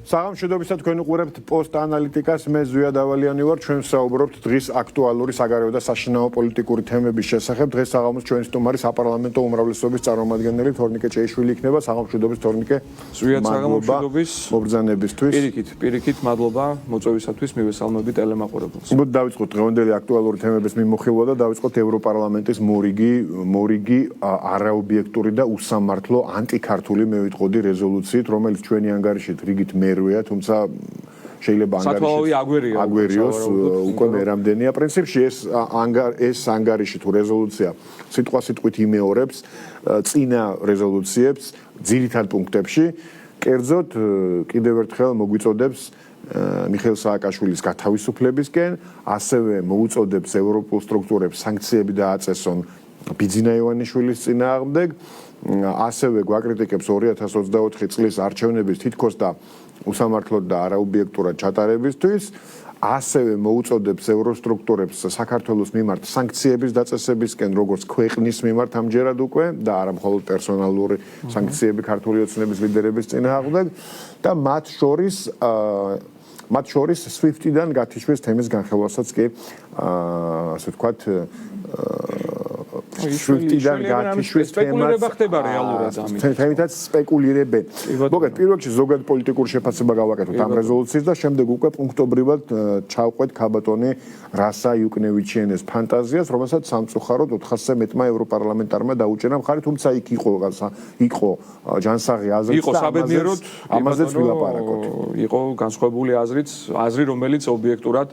საღამოშიდობისა თქვენ უყურებთ პოსტ-ანალიტიკას, მე ზვია დავალიანი ვარ, ჩვენ ვსაუბრობთ დღის აქტუალური საგარეო და საშინაო პოლიტიკური თემების შესახებ. დღეს საღამოს ჩვენი სტუმარი საპარლამენტო უმრავლესობის წარმომადგენელი თორნიკე ჭეიშვილი იქნება. საღამოშიდობის თორნიკე. ზვია საღამოშიდობის მობრძანებისთვის. პირიქით მადლობა მოწვევისათვის მივესალმები ტელემაყურებელს. მოდ დავიწყოთ დღევანდელი აქტუალური თემების მიმოხილვა და დავიწყოთ ევროპარლამენტის მორიგი არაობიექტური და უსამართლო ანტიქართული მე ვიტყოდი რეზოლუციით, რომელიც ჩვენი ანგარიშით რიგით მერვეა, თუმცა შეიძლება აგვერიოს უკვე მერამდენია. პრინციპში ეს ანგარიში თუ რეზოლუცია სიტყვასიტყვით იმეორებს წინა რეზოლუციებს ძირითად პუნქტებში. კერძოდ კიდევ ერთხელ მოგვიწოდებს მიხეილ სააკაშვილის გათავისუფლებისკენ, ასევე მოუწოდებს ევროპულ სტრუქტურებს სანქციები დააწესონ ბიძინა ივანიშვილის წინააღმდეგ, ასევე გვაკრიტიკებს 2024 წლის არჩევნების თითქოს და უსამართლოდ და არაობიექტურად ჩატარებისთვის, ასევე მოუწოდებს ევროსტრუქტურებს საქართველოს მიმართ სანქციების დაწესებისკენ, როგორც ქვეყნის მიმართ ამჯერად უკვე და არა მხოლოდ პერსონალური სანქციები ქართული ოცნების ლიდერების წინააღმდეგ და მათ შორის SWIFT-დან გათიშვის თემის განხილვასაც კი ასე ვთქვათ SWIFT-დან გათიშვის სპეკულირება ხდება რეალურად ამით. თემითაც სპეკულირებენ. მოგეთ პირველ რიგში ზოგადად პოლიტიკური შეფასება გავაკეთოთ ამ რეზოლუციის და შემდეგ უკვე პუნქტობრივად ჩავყვეთ ქაბატონი რასა იუკნევიჩიანეს ფანტაზიას, რომელსაც სამწუხაროდ 400-ზე მეტმა ევროპარლამენტარმა დაუჭერა მხარი, თუმცა იქ იყო ჯანსაღი აზრიც და ამაზეც ვილაპარაკოთ. იყო განსხვავებული აზრი, რომელიც ობიექტურად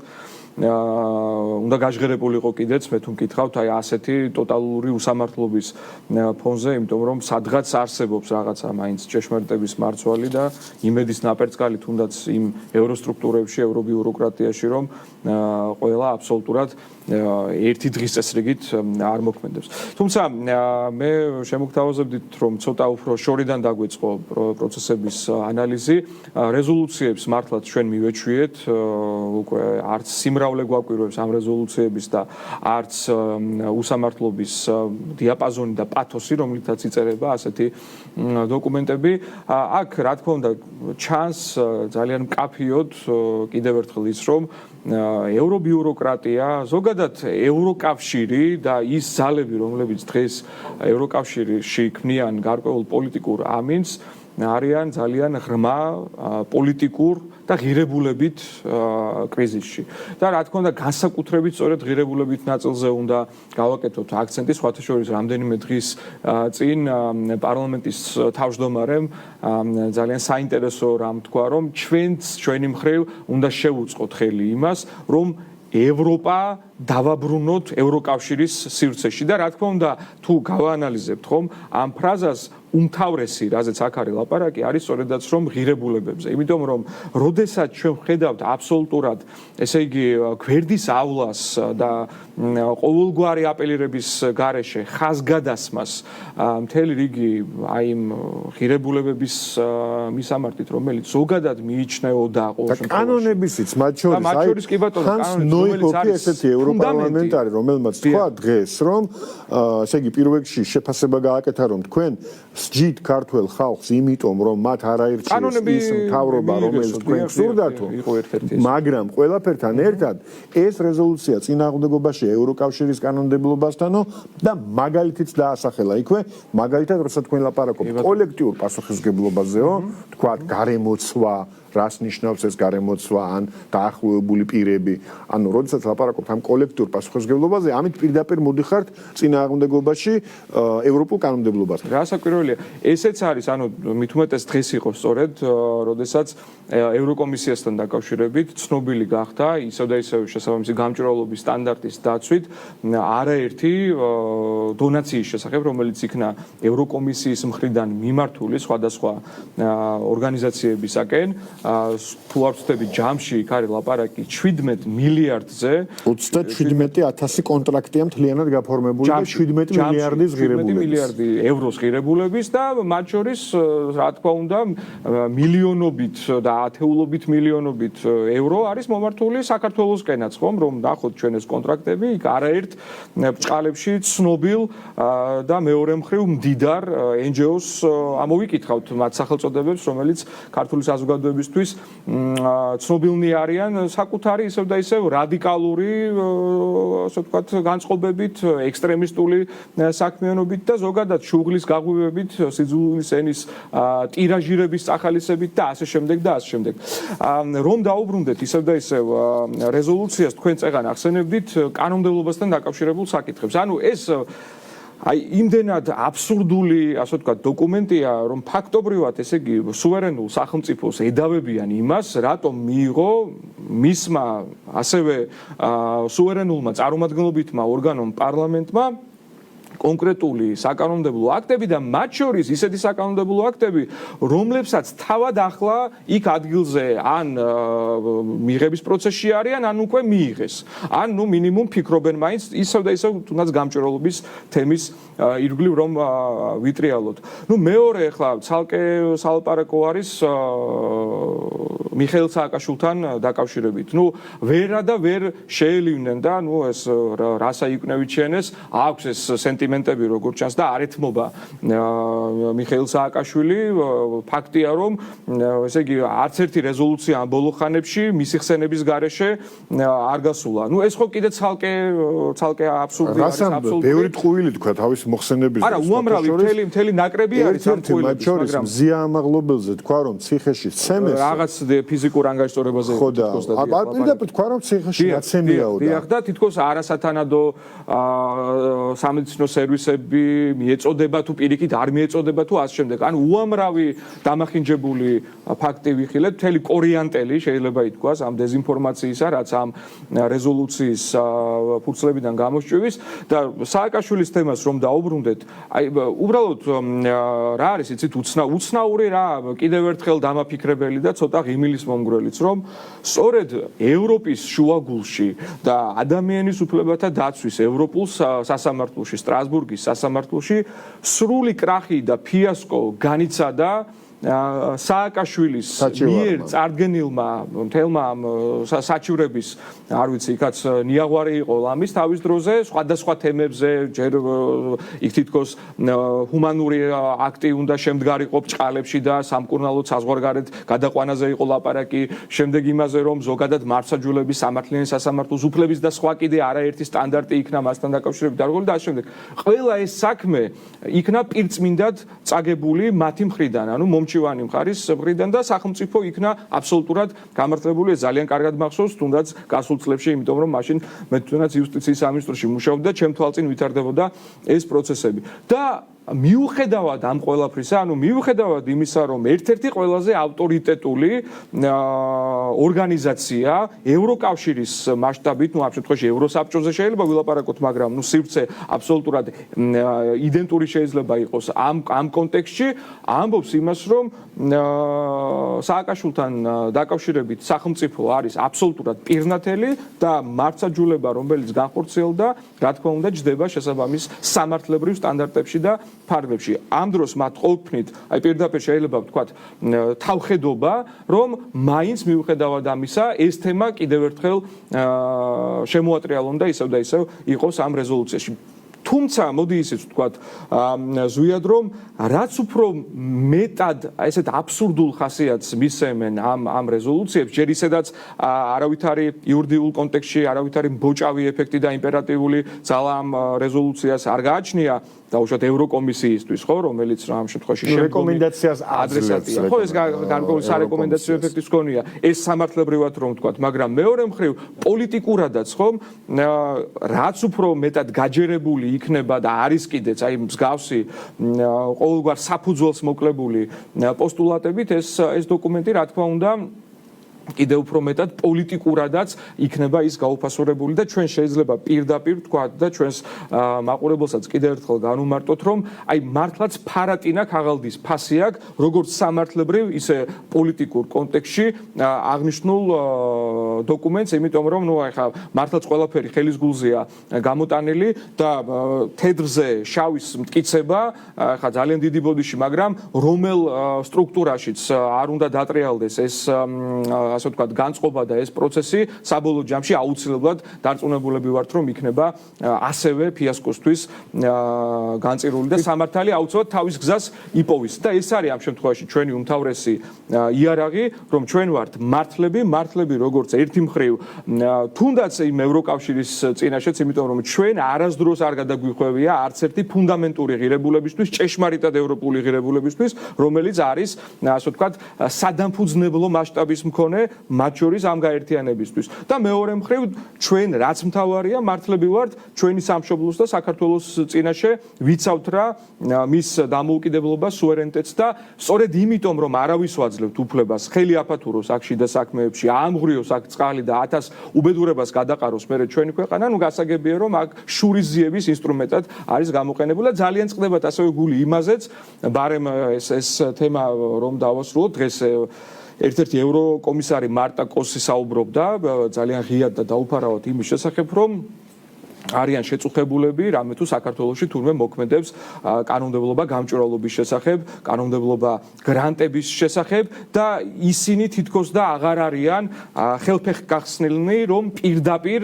უნდა გაჟღერებულიყო კიდეც, მე თუ მკითხავთ, აი ასეთი ტოტალური უსამართლობის ფონზე, იმიტომ რომ სადღაც არსებობს რაღაცა მაინც ჭეშმარიტების მარცვალი და იმედის ნაპერწკალი თუნდაც იმ ევროსტრუქტურებში, ევრობიუროკრატიაში, რომ ყველა აბსოლუტურად ერთი დღის წესრიგით არ მოქმედებს. თუმცა მე შემოგთავაზებდით, რომ ცოტა უფრო შორიდან დაგვეწყო პროცესების ანალიზი. რეზოლუციებს მართლაც ჩვენ მივეჩვიეთ, უკვე არც სიმრავლე გვაკვირვებს ამ რეზოლუციების და არც უსამართლობის დიაპაზონი და პათოსი, რომლითაც იწერება ასეთი დოკუმენტები. აქ რა თქმა უნდა ჩანს ძალიან მკაფიოდ კიდევ ერთხელ ის, რომ ევრობიუროკრატია, ზოგადად ევროკავშირი და ის ძალები, რომლებიც დღეს ევროკავშირში ქმნიან გარკვეულ პოლიტიკურ ამინს, არიან ძალიან ღრმა პოლიტიკურ და ღირებულებით კრიზისში. და რა თქმა უნდა, განსაკუთრებით სწორედ ღირებულებით ნაწილზე უნდა გავაკეთოთ აქცენტი, სხვათა შორის რამდენიმე დღის წინ პარლამენტის თავმჯდომარემ ძალიან საინტერესო რამ თქვა, რომ ჩვენი მხრივ უნდა შევუწყოთ ხელი იმას, რომ ევროპა დავაბრუნოთ ევროკავშირის სივრცეში და რა თქმა უნდა, თუ გავაანალიზებთ ხომ ამ ფრაზას უმთავრესი, რაზეც აქ არის ლაპარაკი, არის სწორედაც რომ ღირებულებებზე. იმიტომ რომ როდესაც ჩვენ ვხედავთ აბსოლუტურად, ესე იგი, გვერდის ავლას და ყოველგვარი აპელირების გარეშე ხაზგადასმას მთელი რიგი აი იმ ღირებულებების მისამართით, რომელიც ზოგადად მიიჩნეოდა და კანონებისიც მათ შორის კი ბატონო, რომელიც არის ესეთი ევროპარლამენტარი, რომელმაც თქვა დღეს, რომ ესე იგი პირველ რიგში შეფასება გააკეთა, რომ თქვენ სჯით ქართველ ხალხს იმიტომ, რომ მათ არ აირჩიეს ის მთავრობა, რომელიც თქვენ გსურდათო, მაგრამ ყველაფერთან ერთად ეს რეზოლუცია წინააღმდეგობაში ევროკავშირის კანონმდებლობასთანო და მაგალითიც დაასახელა იქვე, მაგალითად, როცა თქვენ ლაპარაკობთ კოლექტიურ პასუხისმგებლობაზეო, თქვათ გარემოცვა, რას ნიშნავს ეს გარემოცვა ან დაახლოებული პირები. ანუ, როდესაც ლაპარაკობთ ამ კოლექტიურ პასუხისმგებლობაზე, ამით პირდაპირ მოდიხართ წინააღმდეგობაში ევროპულ კანონმდებლობასთან. რასაკვირველია, ესეც არის, ანუ მით უმეტეს დღეს იყო სწორედ, როდესაც ევროკომისიასთან დაკავშირებით ცნობილი გახდა ისევ და ისევ შესაბამისი გამჭვირვალობის სტანდარტის დაცვით არაერთი დონაციის შესახებ, რომელიც იქნა ევროკომისიის მხრიდან მიმართული სხვადასხვა ორგანიზაციებისაკენ. თუ არ ვცდები ჯამში იქ არის ლაპარაკი 17 მილიარდზე 37,000 კონტრაქტია მთლიანად გაფორმებული და 17 მილიარდის ღირებულების 17 მილიარდი ევროს ღირებულების და მათ შორის რა თქმა უნდა მილიონობით და ათეულობით მილიონობით ევრო არის მომართული საქართველოსკენაც ხომ რომ ნახოთ ჩვენ ეს კონტრაქტები იქ არაერთ ბჭყალებში ცნობილ და მეორე მხრივ მდიდარ NGO-ს ამოვიკითხავთ მათ სახელწოდებებს რომელიც ქართული საზოგადოებისთვის მისთვის ცნობილნი არიან საკუთარი ისევ და ისევ რადიკალური, ასე ვთქვათ, განწყობებით, ექსტრემისტული საქმიანობით და ზოგადად შუღლის გაღვივებით, სიძულვილის ენის ტირაჟირების წახალისებით და ასე შემდეგ და ასე შემდეგ. რომ დაუბრუნდეთ ისევ და ისევ რეზოლუციას, თქვენ წეგან ახსენებდით კანონმდებლობასთან დაკავშირებულ საკითხებს. ანუ ეს იმდენად აბსურდული, ასე ვთქვათ, დოკუმენტია, რომ ფაქტობრივად, ესე იგი, სუვერენულ სახელმწიფოს ედავებიან იმას, რატომ მიიღო მისმა ასევე სუვერენულმა წარმომადგენლობითმა ორგანომ პარლამენტმა კონკრეტული საკანონმდებლო აქტები და მათ შორის ისეთი საკანონმდებლო აქტები, რომლებსაც თავად ახლა იქ ადგილზე ან მიღების პროცესში არიან, ან უკვე მიიღეს. ან ნუ მინიმუმ ფიქრობენ მაინც ისევ და ისევ თუნდაც გამჭვირვალობის თემის ირგვლივ რომ ვიტრიალოთ. ნუ მეორე ახლა ცალკე სალაპარაკო არის მიხეილ სააკაშვილთან დაკავშირებით. ნუ ვერა და ვერ შეელივნენ და ნუ ეს რასა იკვნევიჩენეს, აქვს ეს სენტიმენტები როგორც ჩანს და არ ეთმობა მიხეილ სააკაშვილი. ფაქტია რომ ესე იგი არც ერთი რეზოლუცია ამ ბოლო ხანებში მისი ხსენების გარეშე არ გასულა. ნუ ეს ხო კიდე ცალკე აბსურდი არის, აბსოლუტური. ბევრი ტყუილი თქვა თავის მოხსენების. არა, უამრავი მთელი ნაკრები არის ამ ტყუილების, მაგრამ მზია ამაღლობელზე თქვა რომ ციხეში ცემეს რაღაც ფიზიკურ ანგარიშტორებაზე თითქოს და პირდაპირ თქვა რომ ციხეში გაცემიაო და და თითქოს არასათანადო სამედიცინო სერვისები მიეწოდება თუ პირიქით არ მიეწოდება თუ ასე შემდეგ. ანუ უამრავი დამახინჯებული ფაქტი ვიხილეთ, მთელი კორიანტელი შეიძლება ითქვას ამ დეზინფორმაციისა, რაც ამ რეზოლუციის ფურცლებიდან გამოსჭვის და სააკაშვილის თემას რომ დაუბრუნდეთ, აი უბრალოდ რა არის იცით უცნაური რა კიდევ ერთხელ დამაფიქრებელი და ცოტა ღიმილის მომგვრელიც რომ სწორედ ევროპის შუაგულში და ადამიანის უფლებათა დაცვის ევროპულ სასამართლოში, სტრასბურგის სასამართლოში სრული კრახი და ფიასკო განიცადა სააკაშვილის მიერ წარდგენილმა მთელმა საჩივრების, არ ვიცი, იქაც ნიაღვარი იყო ლამის თავის დროზე, სხვადასხვა თემებზე, ჯერ იქ თითქოს ჰუმანური აქტი უნდა შემდგარიყო ბჭყალებში და სამკურნალო საზღვარგარეთ გადაყვანაზე იყო ლაპარაკი, შემდეგ იმაზე, რომ ზოგადად მართლმსაჯულების სამართლიანი სასამართლოს უფლების და სხვა კიდე არაერთი სტანდარტი იქნა მასთან დაკავშირებით დარღვეული და ასე შემდეგ. ყველა ეს საქმე იქნა პირწმინდად წაგებული მათი მხრიდან, ანუ მომჩივანი მხარის მხრიდან და სახელმწიფო იქნა აბსოლუტურად გამართლებული. ძალიან კარგად მახსოვს, თუნდაც გასულ წლებში, იმიტომ რომ მაშინ მე თვითონაც იუსტიციის სამინისტროში მუშაობდი და ჩემ თვალწინ ვითარდებოდა ეს პროცესები. და მიუხედავად ამ ყველაფრისა, ანუ მიუხედავად იმისა, რომ ერთ-ერთი ყველაზე ავტორიტეტული ორგანიზაცია ევროკავშირის მასშტაბით, ნუ ამ შემთხვევაში ევროსაბჭოზე შეიძლება ვილაპარაკოთ, მაგრამ ნუ სივრცე აბსოლუტურად იდენტური შეიძლება იყოს ამ კონტექსტში, ამბობს იმას, რომ სააკაშვილთან დაკავშირებით სახელმწიფო არის აბსოლუტურად პირნათელი და მართლმსაჯულება, რომელიც განხორციელდა, რა თქმა უნდა, ჯდება შესაბამის სამართლებრივ სტანდარტებში და ფარგლებში. ამ დროს მათ ყოველქმნით, აი პირდაპირ შეიძლება ვთქვათ, თავხედობა, რომ მაინც მიუხედავად ამისა, ეს თემა კიდევ ერთხელ შემოატრიალონ და ისევ და ისევ იყოს ამ რეზოლუციაში. თუმცა მოდი ისიც ვთქვათ, ზვიად რომ რაც უფრო მეტად ესეთ აბსურდულ ხასიათს მისცემენ ამ რეზოლუციებს, ჯერ ისედაც არავითარი იურიდიულ კონტექსტში, არავითარი მბოჭავი ეფექტი და იმპერატიული ძალა ამ რეზოლუციას არ გააჩნია, დაუშვათ ევროკომისიისთვის, ხო, რომელიც ამ შემთხვევაში რეკომენდაციას ადრესატია. ხო, ეს გარკვეული სარეკომენდაციო ეფექტის მქონია. ეს სამართლებრივად რომ ვთქვათ, მაგრამ მეორე მხრივ პოლიტიკურადაც, ხო, რაც უფრო მეტად გაჯერებული იქნება და არის კიდეც აი მსგავსი ყოველგვარ საფუძველს მოკლებული პოსტულატებით ეს დოკუმენტი, რა თქმა უნდა, კიდევ უფრო მეტად პოლიტიკურადაც იქნება ის გაუფასურებული და ჩვენ შეიძლება პირდაპირ ვთქვათ და ჩვენს მაყურებელსაც კიდევ ერთხელ განვმარტოთ, რომ აი მართლაც ფარატინა ქაღალდის ფასი აქვს, როგორც სამართლებრივ, ისე პოლიტიკურ კონტექსტში აღნიშნულ დოკუმენტს, იმიტომ რომ ახლა მართლაც ყველაფერი ხელის გულზეა გამოტანილი და თედრზე შავის მტკიცება ახლა ძალიან დიდი ბოდიში, მაგრამ რომელ სტრუქტურაშიც არ უნდა დატრიალდეს ეს ასე ვთქვათ განწყობა და ეს პროცესი, საბოლოო ჯამში აუცილებლად დარწმუნებულები ვართ, რომ იქნება ასევე ფიასკოსთვის განწირული და სამართალი აუცილებლად თავის გზას იპოვის. და ეს არის ამ შემთხვევაში ჩვენი უმთავრესი იარაღი, რომ ჩვენ ვართ მართლები როგორც ერთი მხრივ თუნდაც იმ ევროკავშირის წინაშეც, იმიტომ რომ ჩვენ არასდროს არ გადაგვიხვევია არც ერთი ფუნდამენტური ღირებულებისთვის, ჭეშმარიტად ევროპული ღირებულებისთვის, რომელიც არის ასე ვთქვათ სადამფუძნებლო მასშტაბის მქონე მათ შორის ამ გაერთიანებისთვის. და მეორე მხრივ ჩვენ რაც მთავარია მართლები ვართ ჩვენი სამშობლოს და საქართველოს წინაშე ვიცავთ რა მის დამოუკიდებლობას, სუვერენიტეტს და სწორედ იმიტომ რომ არავის ვაძლევთ უფლებას ხელი აფათუროს აქ შიდა საქმეებში, აამღვრიოს აქ წყალი და 1000 უბედურებას გადაყაროს მერე ჩვენი ქვეყანა, ნუ გასაგებია რომ აქ შურიზიების ინსტრუმენტად არის გამოყენებული და ძალიან წყდებათ ასევე გული იმაზეც, ბარემ ეს თემა რომ დავასრულოთ დღეს ერთ-ერთი ევროკომისარი მარტა კოსი საუბრობდა ძალიან ღიად და დაუფარავად იმის შესახებ, რომ არიან შეწუხებულები რამე თუ საქართველოში თურმე მოქმედებს კანონმდებლობა გამჭვირვალობის შესახებ, კანონმდებლობა გრანტების შესახებ და ისინი თითქოს და აღარ არიან ხელფეხგახსნილნი, რომ პირდაპირ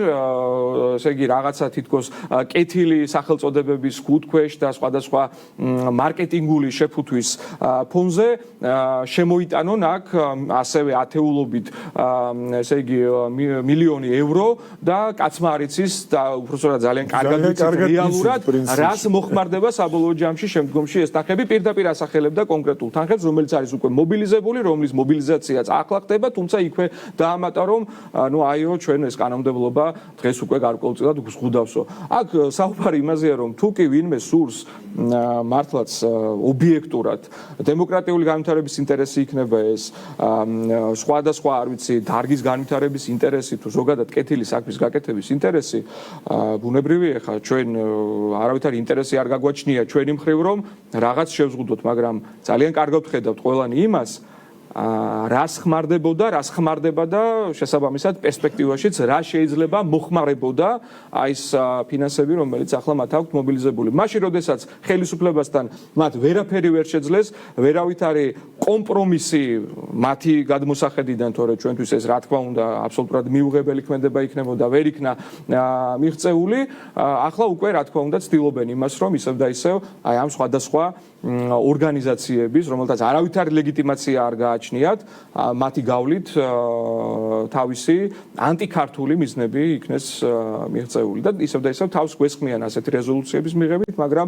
ესე იგი რაღაცა თითქოს კეთილი სახელწოდებების ხუთქვეშ და სხვადასხვა მარკეტინგული შეფუთვის ფონზე შემოიტანონ აქ ასევე ათეულობით ესე იგი მილიონი ევრო და კაცმა არ იცის და უბრალოდ ძალიან კარგად ვიცით რეალურად რას მოხმარდება საბოლოო ჯამში შემდგომში ეს თანხები პირდაპირ ასახელებდა კონკრეტულ თანხებს, რომელიც არის უკვე მობილიზებული, რომლის მობილიზაციაც ახლა ხდება, თუმცა იქვე დაამატა რომ ნუ აიო ჩვენ ეს კანონმდებლობა დღეს უკვე გარკვეულწილად გვზღუდავსო. აქ საუბარი იმაზეა რომ თუ კი ვინმე სურს მართლაც ობიექტურად დემოკრატიული განვითარების ინტერესი იქნება ეს სხვადასხვა არ ვიცი დარგის განვითარების ინტერესი თუ ზოგადად კეთილი საქმის გაკეთების ინტერესი ბუნებრივია ხა ჩვენ არავითარი ინტერესი არ გაგვაჩნია ჩვენი მხრივ რომ რაღაც შევზღუდოთ, მაგრამ ძალიან კარგად ვხედავთ ყველანი იმას რას ხმარდება და შესაბამისად პერსპექტივაშიც რა შეიძლება მოხმარებოდა აი ეს ფინანსები, რომელიც ახლა მათ აქვთ მობილიზებული. მაშინ, როდესაც ხელისუფლებასთან მათ ვერაფერი ვერ შეძლეს, ვერავით არის კომპრომისი მათი გადმოსახედიდან, თორე ჩვენთვის ეს რა თქმა უნდა აბსოლუტურად მიუღებელი ქმედება იქნებოდა, ვერ იქნა მიღწეული, ახლა უკვე რა თქმა უნდა ცდილობენ იმას, რომ ისევ და ისევ აი ამ სხვადასხვა ორგანიზაციების, რომელთაც არავითარი ლეგიტიმაცია არ გააჩნიათ, მათი გავლით თავისი ანტიქართული მიზნები იქნეს მიღწეული და ისევ თავს გვესხმიან ასეთი რეზოლუციების მიღებით, მაგრამ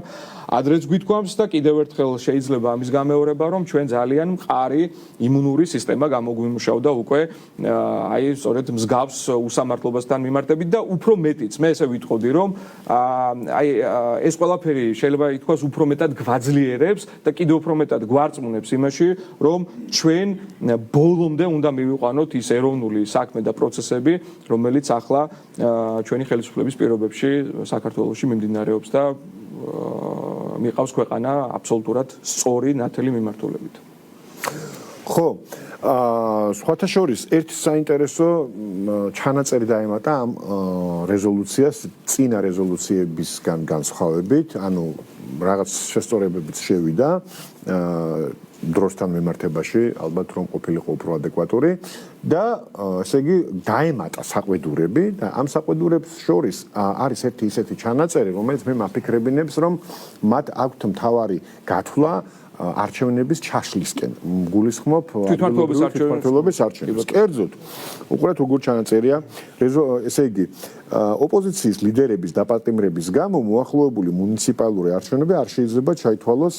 ადრეც გვითქვამს და კიდევ ერთხელ შეიძლება ამის გამეორება, რომ ჩვენ ძალიან მყარი იმუნური სისტემა გამოგვიმუშავდა უკვე აი სწორედ მსგავს უსამართლობასთან მიმართებით და უფრო მეტიც მე ესე ვიტყოდი, რომ აი ეს ყველაფერი შეიძლება ითქვას უფრო მეტად გვაძლიერებს და კიდევ უფრო მეტად გვარწმუნებს იმაში, რომ ჩვენ ბოლომდე უნდა მივიყვანოთ ის ეროვნული საქმე და პროცესები, რომელიც ახლა ჩვენი ხელისუფლების პირობებში საქართველოში მიმდინარეობს და მიყავს ქვეყანა აბსოლუტურად სწორი ნათელი მიმართულებით. ხო, სხვათა შორის ერთი საინტერესო ჩანაწერი დაემატა ამ რეზოლუციას წინა რეზოლუციებისგან განსხვავებით, ანუ რაღაც შესწორებებიც შევიდა დროსთან მიმართებაში, ალბათ რომ ყოფილიყო უფრო ადეკვატური და ესე იგი დაემატა საყვედურები და ამ საყვედურებს შორის არის ერთი ისეთი ჩანაწერი, რომელიც მე მაფიქრებინებს, რომ მათ აქვთ მთავარი გათვლა არჩევნების ჩაშლისკენ. გულისხმობ თვითმმართველობის არჩევნებს. კერძოდ, უყურეთ როგორ ჩანაწერია, ესე იგი, ოპოზიციის ლიდერების დაპატიმრების გამო მოახლოებული მუნიციპალური არჩევნები არ შეიძლება ჩაითვალოს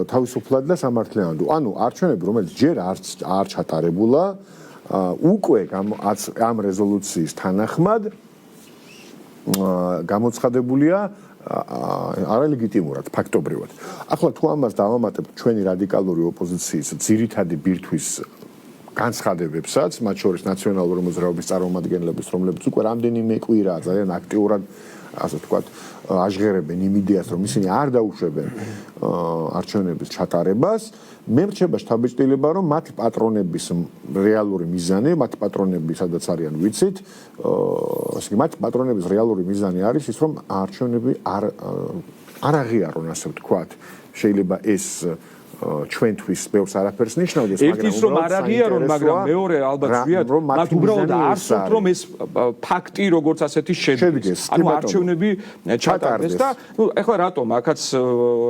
თავისუფლად და სამართლიანად. ანუ არჩევნები, რომელიც ჯერ არ ჩატარებულა, უკვე ამ რეზოლუციის თანახმად გამოცხადებულია არალეგიტიმურად, ფაქტობრივად. ახლა თუ ამას დავამატებთ ჩვენი რადიკალური ოპოზიციის ძირითადი ბირთვის განცხადებებსაც, მათ შორის ნაციონალური მოძრაობის წარმომადგენლების, რომლებიც უკვე რამდენიმე კვირაა ძალიან აქტიურად ასე ვთქვათ, აჟღერებენ იმ იდეას, რომ ისინი არ დაუშვებენ არჩევნების ჩატარებას, მე მრჩება შთაბეჭდილება, რომ მათი პატრონების რეალური მიზანი, მათი პატრონები სადაც არიან ვიცით, ასე იგი მათი პატრონების რეალური მიზანი არის ის, რომ არჩევნები არ აღიარონ, ასე ვთქვათ, შეიძლება ეს ჩვენთვის ბევრს არაფერს ნიშნავდეს, მაგრამ ერთის რომ არ აღიარონ, მაგრამ მეორე ალბათ ზვიად, მათ უბრალოდ არსებობს რომ ეს ფაქტი როგორც ასეთი შედგეს. ანუ არჩევნები ჩატარდეს და ეხლა რატომ აქაც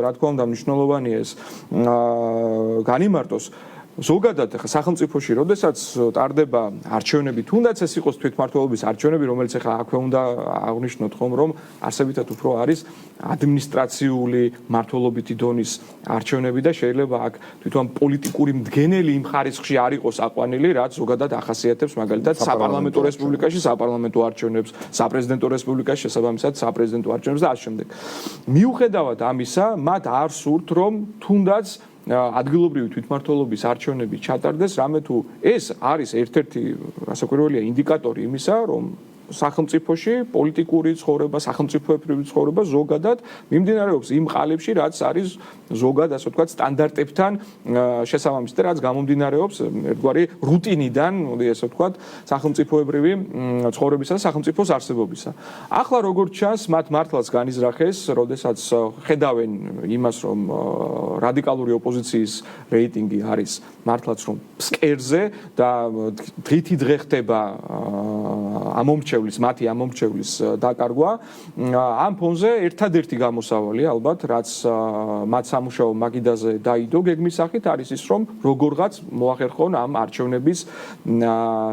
რა თქმა უნდა მნიშვნელოვანია ეს განიმარტოს. ზოგადად ახლა სახელმწიფოში, როდესაც ტარდება არჩევნები, თუნდაც ეს იყოს თვითმმართველობის არჩევნები, რომელიც ახლა აქვე უნდა აღნიშნოთ ხომ, რომ არსებითად უფრო არის ადმინისტრაციული მმართველობითი დონის არჩევნები და შეიძლება აქ თვითონ პოლიტიკური მდგენელი იმ ხარისხში არ იყოს აყვანილი, რაც ზოგადად ახასიათებს მაგალითად საპარლამენტო რესპუბლიკაში საპარლამენტო არჩევნებს, საპრეზიდენტო რესპუბლიკაში შესაბამისად საპრეზიდენტო არჩევნებს და ასე შემდეგ. მიუხედავად ამისა, მათ არ სურთ, რომ თუნდაც ადგილობრივი თვითმმართველობის არჩევნები ჩატარდეს, რამე თუ ეს არის ერთ-ერთი რასაკვირველია ინდიკატორი იმისა, რომ სახელმწიფოში პოლიტიკური ცხოვრება, სახელმწიფოებრივი ცხოვრება ზოგადად მიმდინარეობს იმ ყალიბში, რაც არის ზოგადად, ასე ვთქვათ, სტანდარტებთან შესაბამისი და რაც გამომდინარეობს ერთგვარი რუტინიდან, ასე ვთქვათ, სახელმწიფოებრივი ცხოვრებისა და სახელმწიფოს არსებობისა. ახლა როგორც ჩანს, მათ მართლაც განიზრახეს, როდესაც ხედავენ იმას, რომ რადიკალური ოპოზიციის რეიტინგი არის მართლაც რომ ფსკერზე და დღითი დღე ხდება მათი ამომრჩევლის დაკარგვა. ამ ფონზე ერთადერთი გამოსავალი ალბათ, რაც მათ სამუშაო მაგიდაზე დაიდო გეგმის სახით არის ის, რომ როგორღაც მოახერხონ ამ არჩევნების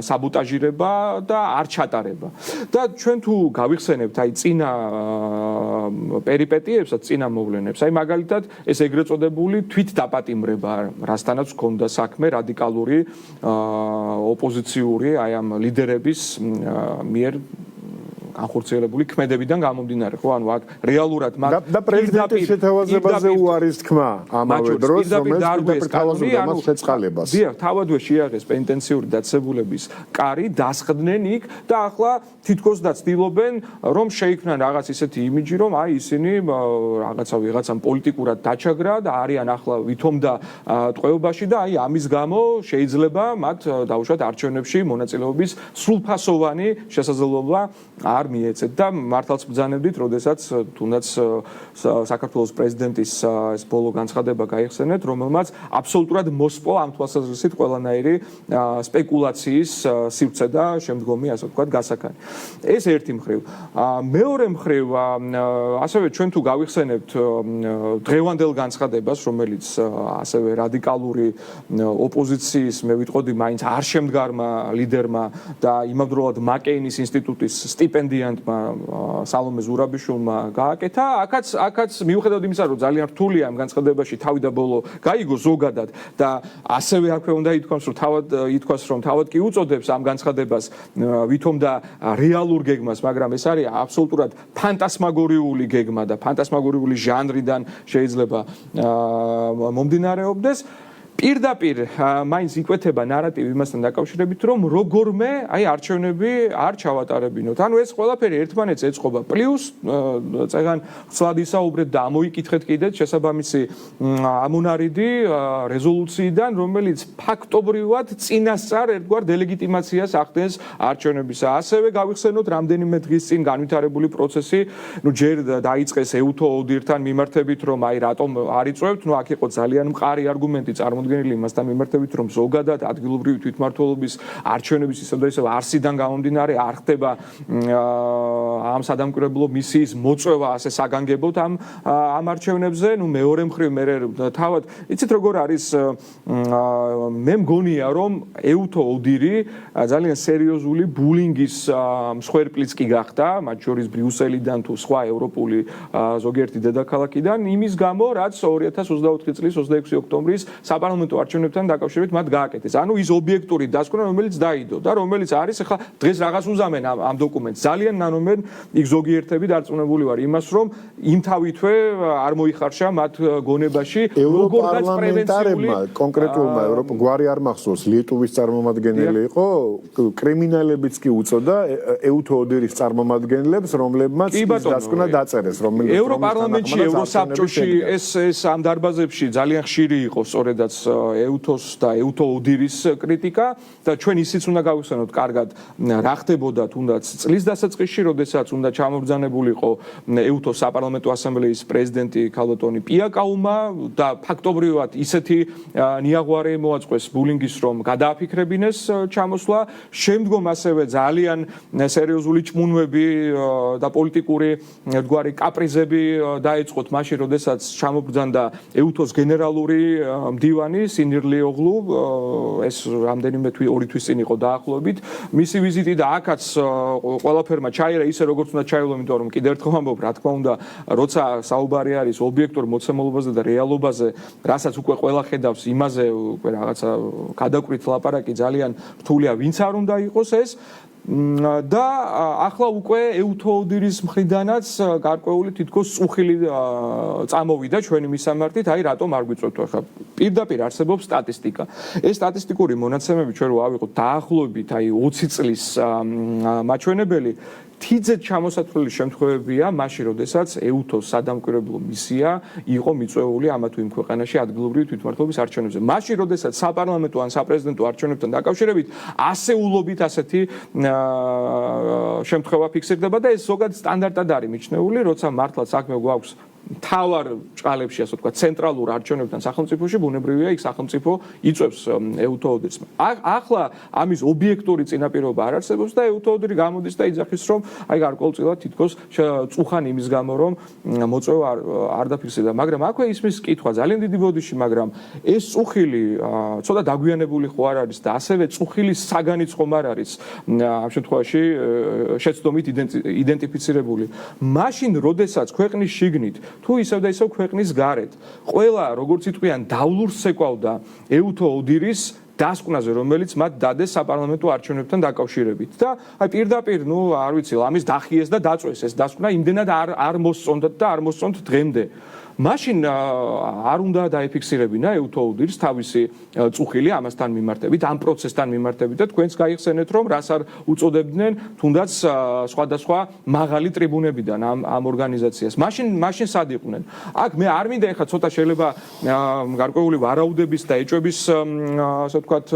საბოტაჟირება და არ ჩატარება. და ჩვენ თუ გავიხსენებთ აი წინა პერიპეტიებსა, წინა მოვლენებს, აი მაგალითად ეს ეგრეთ წოდებული თვითდაპატიმრება, რასთანაც ჰქონდა საქმე რადიკალური ოპოზიციური აი ამ ლიდერების მიერ განხორციელებული ქმედებიდან გამომდინარე, ხო, ანუ აქ რეალურად მათ და პრეზიდენტის შეთავაზებაზე უარის თქმა ამავე დროს, რომელიც თავაზობდა მას შეწყალებას. დიახ, თავადვე შეაღეს პენტენციური დაწესებულების კარი, დასხდნენ იქ და ახლა თითქოს და ცდილობენ, რომ შეიქმნან რაღაც ისეთი იმიჯი, რომ აი ისინი ვიღაცამ პოლიტიკურად დაჩაგრა და არიან ახლა ვითომ და ტყვეობაში და აი ამის გამო შეიძლება მათ დაუშვათ არჩევნებში მონაწილეობის სრულფასოვანი შესაძლებლობა არ მიეცეთ და მართლაც ბრძანებდით, როდესაც თუნდაც საქართველოს პრეზიდენტის ეს ბოლო განცხადება გაიხსენეთ, რომელმაც აბსოლუტურად მოსპო ამ თვალსაზრისით ყველანაირი სპეკულაციის სივრცე და შემდგომი, ასე ვთქვათ, გასაქანი. ეს ერთი მხრივ. მეორე მხრივ, ასევე ჩვენ თუ გავიხსენებთ დღევანდელ განცხადებას, რომელიც ასევე რადიკალური ოპოზიციის, მე ვიტყოდი, მაინც არ შემდგარმა ლიდერმა და იმავდროულად მაკეინის ინსტიტუტის სტიპენდიანტმა სალომე ზურაბიშვილმა გააკეთა. აქაც მიუხედავად იმისა, რომ ძალიან რთულია ამ განცხადებაში თავი და ბოლო გაიგო ზოგადად და ასევე აქვე უნდა ითქვას, რომ თავად კი უწოდებს ამ განცხადებას ვითომ და რეალურ გეგმას, მაგრამ ეს არის აბსოლუტურად ფანტასმაგორიული გეგმა და ფანტასმაგორიული ჟანრიდან შეიძლება მომდინარეობდეს. პირდაპირ მაინც იკვეთება ნარატივი იმასთან დაკავშირებით, რომ როგორმე აი არჩევნები არ ჩავატარებინოთ. ანუ ეს ყველაფერი ერთმანეთს ეწყობა. პლუს წეგან ცლად ისაუბრეთ და ამოიკითხეთ კიდეც შესაბამისი ამონარიდი რეზოლუციიდან, რომელიც ფაქტობრივად წინასწარ ერთგვარ დელეგიტიმაციას ახდენს არჩევნებისა. ასევე გავიხსენოთ რამდენიმე დღის წინ განვითარებული პროცესი, ჯერ დაიწყეს ეუთო ოდირთან მიმართებით, რომ აი რატომ არ იწვევთ, აქ იყო ძალიან მყარი არგუმენტი წარმოდგენილი იმასთან მიმართებით, რომ ზოგადად ადგილობრივი თვითმმართველობის არჩევნების ისევ და ისევ არსიდან გამომდინარე არ ხდება ამ სადამკვირვებლო მისიის მოწვევა ასე საგანგებოდ ამ არჩევნებზე. მეორე მხრივ მე თავად იცით როგორ არის, მე მგონია რომ ეუთო ოდირი ძალიან სერიოზული ბულინგის მსხვერპლიც კი გახდა, მათ შორის ბრიუსელიდან თუ სხვა ევროპული ზოგიერთი დედაქალაქიდან, იმის გამო რაც 2024 წლის 26 ოქტომბრის საპარლამენტო საპარლამენტო არჩევნებთან დაკავშირებით მათ გააკეთეს. ანუ ის ობიექტური დასკვნა, რომელიც დაიდო და რომელიც არის ახლა დღეს რაღაც უზამენ ამ დოკუმენტს. ძალიან ნანომენ იქ ზოგიერთები დარწმუნებული ვარ იმას, რომ იმთავითვე არ მოიხარშა მათ გონებაში როგორღაც პრევენციული კონკრეტულმა ევროპა გვარი არ მახსოვს ლიტვის წარმომადგენელი იყო კრიმინალებიც კი უწოდა ეუთოოდირის წარმომადგენლებს რომლებმაც ის დასკვნა დაწერეს რომელიც ევროპარლამენტში ევროსაბჭოში ეს ამ დარბაზებში ძალიან ხშირი იყო სწორედაც ეუთოს და ეუთოოდირის კრიტიკა და ჩვენ ისიც უნდა გავიხსენოთ კარგად რა ხდებოდა თუნდაც წლის დასაწყისში როდესაც უნდა ჩამობრძანებულიყო ეუთოს საპარლამენტო ასამბლეის პრეზიდენტი ქალბატონი პიაკაუმა და ფაქტობრივად ისეთი ნიაღვარი მოაწყვეს ბულინგის რომ გადააფიქრებინეს ჩამოსვლა შემდგომ ასევე ძალიან სერიოზული ჭმუნვები და პოლიტიკური ერთგვარი კაპრიზები დაიწყოთ მაშინ როდესაც ჩამობრძანდა ეუთოს გენერალური მდივანი სინირლიოღლუ ეს რამდენიმე ორი თვის წინ იყო დაახლოებით მისი ვიზიტი და აქაც ყველაფერმა ჩაირა ისე როგორც უნდა ჩაილო იმიტომ რომ კიდევ ერთხელ ვამბობ რა თქმა უნდა როცა საუბარი არის ობიექტურ მოცემულობაზე და რეალობაზე რასაც უკვე ყველა ხედავს იმაზე უკვე რაღაცა გადაკვირთ ლაპარაკი ძალიან რთულია ვინც არ უნდა იყოს ეს და ახლა უკვე ეუთოოდირის მხრიდანაც გარკვეული თითქოს წუხილი წამოვიდა ჩვენი მისამართით, აი რატომ არ გვიწევთ ახლა პირდაპირ არსებობს სტატისტიკა. ეს სტატისტიკური მონაცემები ჩვენ რო ავიღოთ დაახლოებით აი 20 წლის მაჩვენებელი თიძეთ ჩამოსათვლელი შემთხვევებია მაშინ როდესაც ეუთოს სადამკვირვებლო მისია იყო მიწვეული ამა თუ იმ ქვეყანაში ადგილობრივი თვითმმართველობის არჩევნებზე. მაშინ როდესაც საპარლამენტო ან საპრეზიდენტო არჩევნებთან დაკავშირებით ასეულობით ასეთი შემთხვევა ფიქსირდება და ეს ზოგადად სტანდარტად არის მიჩნეული, როცა მართლა საქმე გვაქვს თავარ ჭყალებში ასე ვთქვათ ცენტრალურ არჩევნებთან სახელმწიფოში ბუნებრივია იქ სახელმწიფო იწვევს ეუთოოდირს. ახლა ამის ობიექტური წინაპირობა არ არსებობს და ეუთოოდირი გამოდის და იძახის რომ აი გარკვეულწილად თითქოს წუხან იმის გამო რომ მოწვევა არ დაფიქსირდა, მაგრამ აქვე ისმის კითხვა ძალიან დიდი ბოდიში, მაგრამ ეს წუხილი ცოტა დაგვიანებული ხო არ არის და ასევე წუხილის საგანიც ხომ არ არის ამ შემთხვევაში შეცდომით იდენტიფიცირებული. მაშინ როდესაც ქვეყნის შიგნით თუ ისევ და ისევ ქვეყნის გარეთ ყველა როგორც იტყვიან დავლურს ეკავდა ეუთოოდირის დასკვნაზე რომელიც მათ დადეს საპარლამენტო არჩევნებთან დაკავშირებით და აი პირდაპირ არ ვიცი ამის დახიეს და დაწვეს ეს დასკვნა იმდენად არ მოსწონდათ და არ მოსწონთ დღემდე მაშინ არ უნდა დაეფიქსირებინა ეუთოოდირს თავისი წუხილი ამასთან მიმართებით, ამ პროცესთან მიმართებით და თქვენს გაიხსენეთ რომ რას არ უწოდებდნენ თუნდაც სხვადასხვა მაღალი ტრიბუნებიდან ამ ორგანიზაციას. მაშინ სად იყვნენ? აქ მე არ მინდა ეხლა ცოტა შეიძლება გარკვეული ვარაუდების და ეჭვების ასე ვთქვათ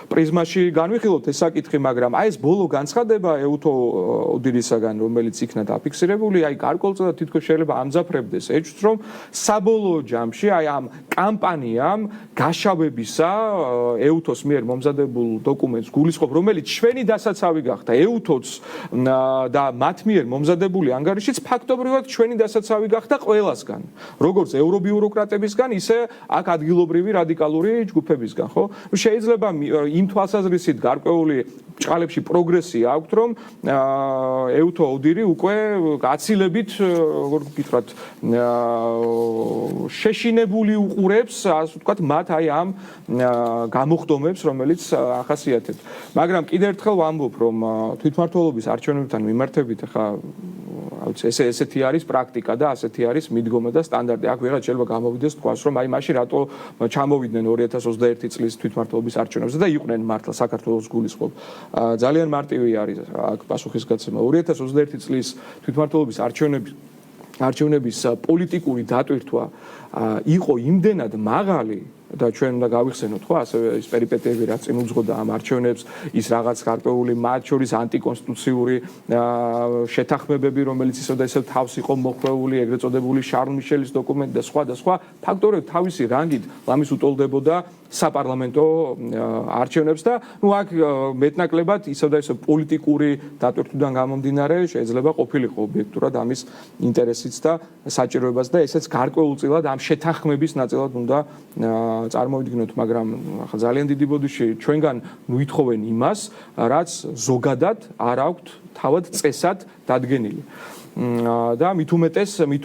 პრიზმაში განვიხილოთ ეს საკითხი, მაგრამ აი ეს ბოლო განცხადება ეუთოოდირისაგან რომელიც იქნა დაფიქსირებული, აი გარკვეულწილად თითქოს შეიძლება ამძაფრებდეს ეჭვს რომ საბოლოო ჯამში აი ამ კამპანიამ გაშავებისა ეუთოს მიერ მომზადებულ დოკუმენტს გულისხმობ, რომელიც ჩვენი დასაცავი გახდა ეუთოს და მათ მიერ მომზადებული ანგარიშიც ფაქტობრივად ჩვენი დასაცავი გახდა ყველასგან, როგორც ევრობიუროკრატებისგან, ისე აქ ადგილობრივი რადიკალური ჯგუფებისგან, ხო? შეიძლება იმ თვალსაზრისით გარკვეული ჭყალებში პროგრესი აქვს, რომ ეუთოოდირი უკვე გაცილებით, როგორ გითხრათ, შეშინებული უყურებს, ასე ვთქვათ, მათ აი ამ გამოხდომებს, რომელიც ახასიათებთ. მაგრამ კიდევ ერთხელ ვამბობ, რომ თვითმმართველობის არჩევნებთან მიმართებით ახლა ესეთი არის პრაქტიკა და ასეთი არის მიდგომა და სტანდარტი. აქ ვიღაც შეიძლება გამოვიდეს თქვას, რომ აი მაშინ რატო ჩამოვიდნენ 2021 წლის თვითმმართველობის არჩევნებზე და იყვნენ მართლა საქართველოს გულისხმობ. ძალიან მარტივი არის აქ პასუხისგაცემა. 2021 წლის თვითმმართველობის არჩევნების პოლიტიკური დატვირთვა იყო იმდენად მაღალი და ჩვენ უნდა გავიხსენოთ ხო ასევე ის პერიპეტიები რაც წინ უძღოდა ამ არჩევნებს ის რაღაც გარკვეული მათ შორის ანტიკონსტიტუციური შეთანხმებები რომელიც ისევ და ისევ თავს იყო მოხვეული ეგრეთ წოდებული შარლ მიშელის დოკუმენტი და სხვა ფაქტორები თავისი რანგით ლამის უტოლდებოდა საპარლამენტო არჩევნებს და აქ მეტნაკლებად ისევ და ისევ პოლიტიკური დატვირთვიდან გამომდინარე შეიძლება ყოფილიყო ობიექტურად ამის ინტერესიც და საჭიროებაც და ესეც გარკვეულწილად ამ შეთანხმების ნაწილად უნდა წარმოვიდგინოთ, მაგრამ ახლა ძალიან დიდი ბოდიში ჩვენგან ვითხოვენ იმას, რაც ზოგადად არ აქვთ თავად წესად დადგენილი. და მით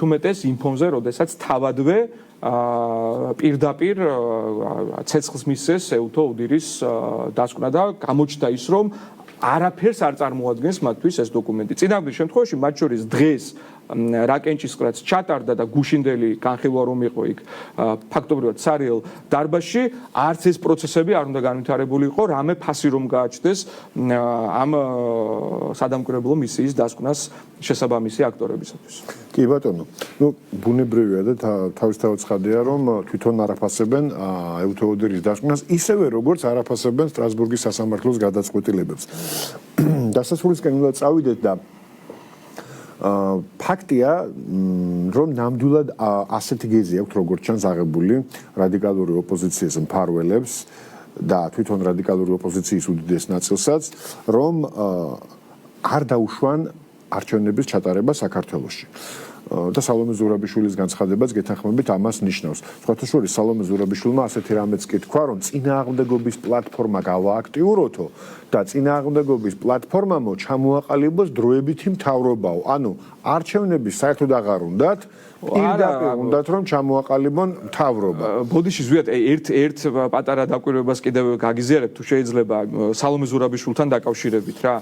უმეტეს იმ ფონზე, როდესაც თავადვე პირდაპირ ცეცხლის მისცეს ეუთო უდირის დასკვნა და გამოჩნდა ის, რომ არაფერს არ წარმოადგენს მათთვის ეს დოკუმენტი. წინააღმდეგ შემთხვევაში მათ შორის დღეს რაკენჭისყრაც ჩატარდა და გუშინდელი განხილვა რომ იყო იქ ფაქტობრივად სარიელ დარბაზში, არც ეს პროცესები არ უნდა განვითარებული იყო, რამე ფასი რომ გააჩნდეს ამ სადამკვირვებლო მისიის დასკვნას შესაბამისი აქტორებისათვის. კი ბატონო, ბუნებრივია და თავისთავად ცხადია, რომ თვითონ არაფასებენ ეუთოოდერის დასკვნას, ისევე როგორც არაფასებენ სტრასბურგის სასამართლოს გადაწყვეტილებებს. დასასრულისკენ უნდა წავიდეთ და ფაქტია, რომ ნამდვილად ასეთი გეზი აქვს, როგორც ჩანს აღებული რადიკალური ოპოზიციის მფარველებს და თვითონ რადიკალური ოპოზიციის უდიდეს ნაწილსაც, რომ არ დაუშვან არჩევნების ჩატარება საქართველოში. და სალომე ზურაბიშვილის განცხადებაც გეთანხმებით ამას ნიშნავს. სხვათა შორის სალომე ზურაბიშვილმა ასეთი რამეც კი თქვა, რომ წინააღმდეგობის პლატფორმა გავააქტიუროთო და წინააღმდეგობის პლატფორმამო ჩამოაყალიბოს დროებითი მთავრობაო. ანუ არჩევნები საერთოდ აღარ უნდათ, პირდაპირ უნდათ რომ ჩამოაყალიბონ მთავრობა. ბოდიში ზვიად ერთ პატარა დაკვირვებას კიდევ გაგიზიარებ თუ შეიძლება სალომე ზურაბიშვილთან დაკავშირებით რა.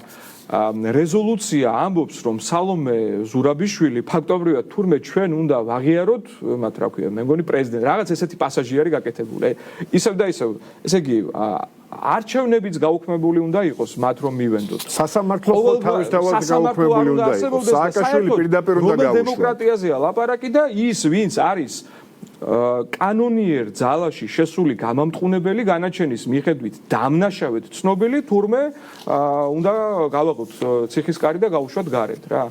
რეზოლუცია ამბობს, რომ სალომე ზურაბიშვილი ფაქტობრივად თურმე ჩვენ უნდა ვაღიაროთ, მათ რა ქვია, მე მგონი პრეზიდენტი, რაღაც ესეთი პასაჟი არის გაკეთებული. ისევ და ისევ. ესე იგი, არჩევნებიც გაუქმებული უნდა იყოს, მათ რომ მივენდოთ. სასამართლო ხო თავისთავად გაუქმებული უნდა იყოს. სააკაშვილი პირდაპირ უნდა გაუშვას. დემოკრატიაზეა ლაპარაკი და ის, ვინც არის კანონიერ ძალაში შესული გამამტყუნებელი განაჩენის მიხედვით დამნაშავედ ცნობილი თურმე უნდა გავაყოთ ციხისკარი და გავუშვათ გარეთ რა.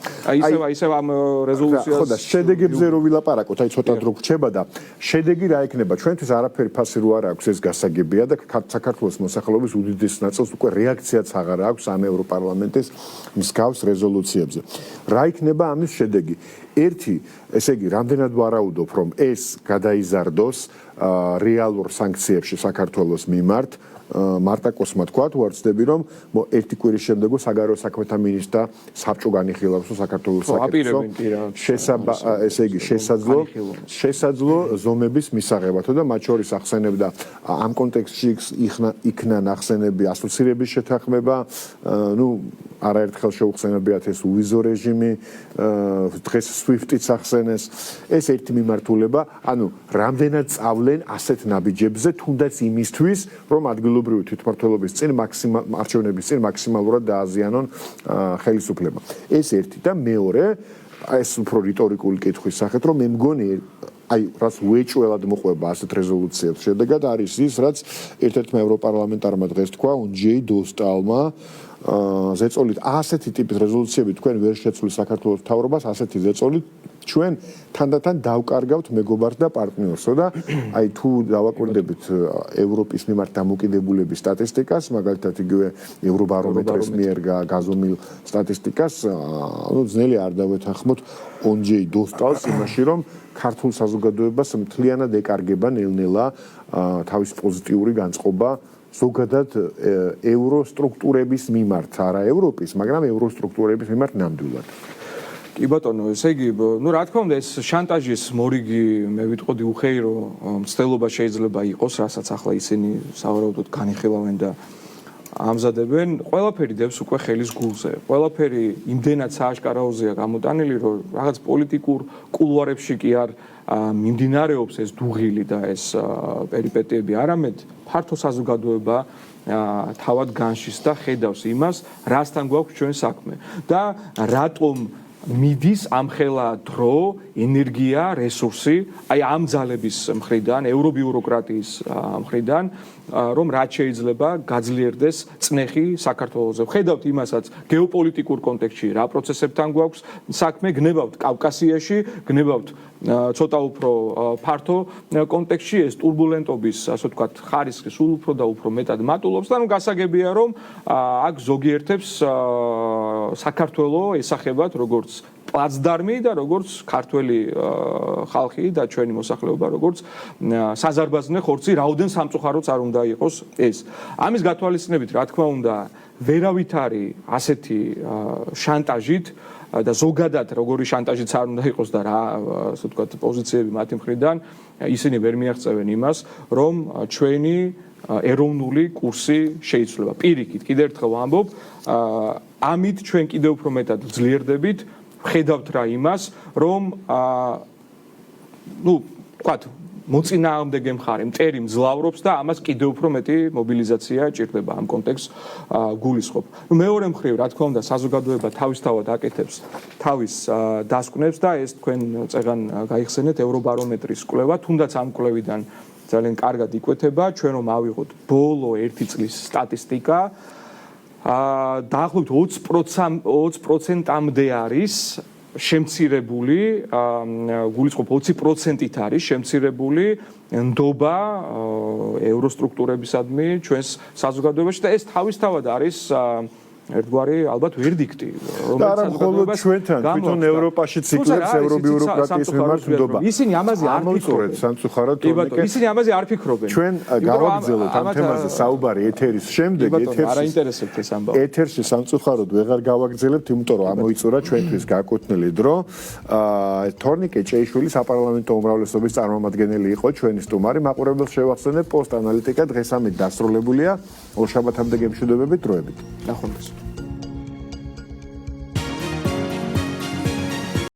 ისევ ამ რეზოლუციას ხო და შედეგებზე რო ვილაპარაკოთ, აი ცოტა დრო გრჩება და შედეგი რა იქნება? ჩვენთვის არაფერი ფასი რო არ აქვს, ეს გასაგებია და საქართველოს მოსახლეობის უდიდეს ნაწილს უკვე რეაქციაც აღარ აქვს ამ ევროპარლამენტის მსგავს რეზოლუციებზე. რა იქნება ამის შედეგი? ერთი, ესე იგი, რამდენად ვარაუდობ, რომ ეს გადაიზარდოს რეალურ სანქციებში საქართველოს მიმართ, მარტაკოსმა თქვა, თუ არ ვცდები, რომ ერთი კვირის შემდეგ საგარეო საქმეთა მინისტრა საბჭო განიხილავს საქართველოს საკითხს. ესე იგი, შესაძლო ზომების მისაღებად და მათ შორის ახსენებდა ამ კონტექსტში იქნა ნახსენები ასოცირების შეთანხმება, არაერთხელ შეუხსენებიათ ეს უვიზო რეჟიმი, დღეს SWIFT-იც ახსენეს. ეს ერთი მიმართულება, ანუ რამდენად წავლენ ასეთ ნაბიჯებზე, თუნდაც იმისთვის, რომ ადგილობრივი თვითმმართველობის წინ არჩევნების წინ მაქსიმალურად დააზიანონ ხელისუფლება. ეს ერთი და მეორე, ეს უფრო რიტორიკული კითხვის სახით, რომ მე მგონი აი, რაც უეჭველად მოყვება ასეთ რეზოლუციებს შედეგად არის ის, რაც ერთ-ერთმა ევროპარლამენტარმა დღეს თქვა, უნჯეი დოსტალმა ზეწოლით ასეთი ტიპის რეზოლუციები თქვენ ვერ შეცვლით საქართველოს მთავრობას, ასეთი ზეწოლით ჩვენ თანდათან დავკარგავთ მეგობარს და პარტნიორსო და აი თუ დავაკვირდებით ევროპის მიმართ დამოკიდებულების სტატისტიკას, მაგალითად იგივე ევრობარომეტრის მიერ გაზომილ სტატისტიკას, ძნელი არ დავეთანხმოთ უნჯეი დოსტალს იმაში, რომ ქართულ საზოგადოებას მთლიანად ეკარგება ნელ-ნელა თავის პოზიტიური განწყობა ზოგადად ევროსტრუქტურების მიმართ, არა ევროპის, მაგრამ ევროსტრუქტურების მიმართ ნამდვილად. კი ბატონო, ესე იგი, რა თქმა უნდა, ეს შანტაჟის მორიგი, მე ვიტყოდი უხეირო მცდელობა შეიძლება იყოს, რასაც ახლა ისინი სავარაუდოდ განიხილავენ და ამზადებენ, ყველაფერი დევს უკვე ხელის გულზე. ყველაფერი იმდენად სააშკარაოზეა გამოტანილი, რომ რაღაც პოლიტიკურ კულუარებში კი არ მიმდინარეობს ეს დუღილი და ეს პერიპეტიები, არამედ ფართო საზოგადოება თავად განშის და ხედავს იმას, რასთან გვაქვს ჩვენ საქმე და რატომ მიდის ამხელა დრო, ენერგია, რესურსი, აი ამ ძალების მხრიდან, ევრობიუროკრატიის მხრიდან, რომ რაც შეიძლება გაძლიერდეს წნეხი საქართველოზე. ხედავთ იმასაც გეოპოლიტიკურ კონტექსტში, რა პროცესებთან გვაქვს საქმე, გნებავთ კავკასიაში, გნებავთ ცოტა უფრო ფართო კონტექსტში ეს турბულენტობის, ასე ვთქვათ, ხარისხი სულ უფრო და უფრო მეტად მატულობს და გასაგებია, რომ აქ ზოგიერთებს საქართველო ესახებათ როგორც პლაცდარმი და როგორც ქართველი ხალხი და ჩვენი მოსახლეობა როგორც საზარბაზნე ხორცი, რაოდენ სამწუხაროც არ უნდა იყოს ეს. ამის გათვალისწინებით, რა თქმა უნდა, ვერავით არის ასეთი შანტაჟით და ზოგადად როგორი შანტაჟიც არ უნდა იყოს და რა ასე ვთქვათ პოზიციები მათი მხრიდან ისინი ვერ მიაღწევენ იმას რომ ჩვენი ეროვნული კურსი შეიცვლება. პირიქით, კიდევ ერთხელ ვამბობ, ამით ჩვენ კიდევ უფრო მეტად ძლიერდებით, ხედავთ რა იმას, რომ ვთქვათ, მოწინააღმდეგე მხარე მტერი მძლავრობს და ამას კიდევ უფრო მეტი მობილიზაცია ჭირდება ამ კონტექსტს გულისხმობ. მეორე მხრივ, რა თქმა უნდა, საზოგადოება თავისთავად აკეთებს თავის დასკვნებს და ეს თქვენ წეგან გაიხსენეთ ევრობარომეტრის კვლევა, თუნდაც ამ კვლევიდან ძალიან კარგად იკვეთება, ჩვენ რომ ავიღოთ ბოლო 1 წლის სტატისტიკა, დაახლოებით 20%-ამდე არის შემცირებული, გულისხმობ 20%-ით არის შემცირებული ნდობა ევროსტრუქტურებისადმი ჩვენს საზოგადოებაში და ეს თავისთავად არის ერთგვარი ალბათ ვერდიქტი, რომელიც საზოგადოებას ჩვენთან თვითონ ევროპაში ციკლებს ევრობიუროკრატიის მიმართ ნდობა. ისინი ამაზე არ ფიქრობენ. სამწუხაროდ ისინი ამაზე არ ფიქრობენ. ჩვენ გავაგრძელოთ ამ თემაზე საუბარი ეთერის შემდეგ, ეთერში სამწუხაროდ ვეღარ გავაგრძელებთ, იმიტომ რომ ამოიწურა ჩვენთვის გაკუთვნილი დრო. თორნიკე ჭეიშვილი საპარლამენტო უმრავლესობის წარმომადგენელი იყო ჩვენი სტუმარი. მაყურებელს შევახსენებ პოსტ ანალიტიკა დღესამით დასრულებულია. ორ შაბათამდე გემშვიდობებით დროებით. ნახვამდის.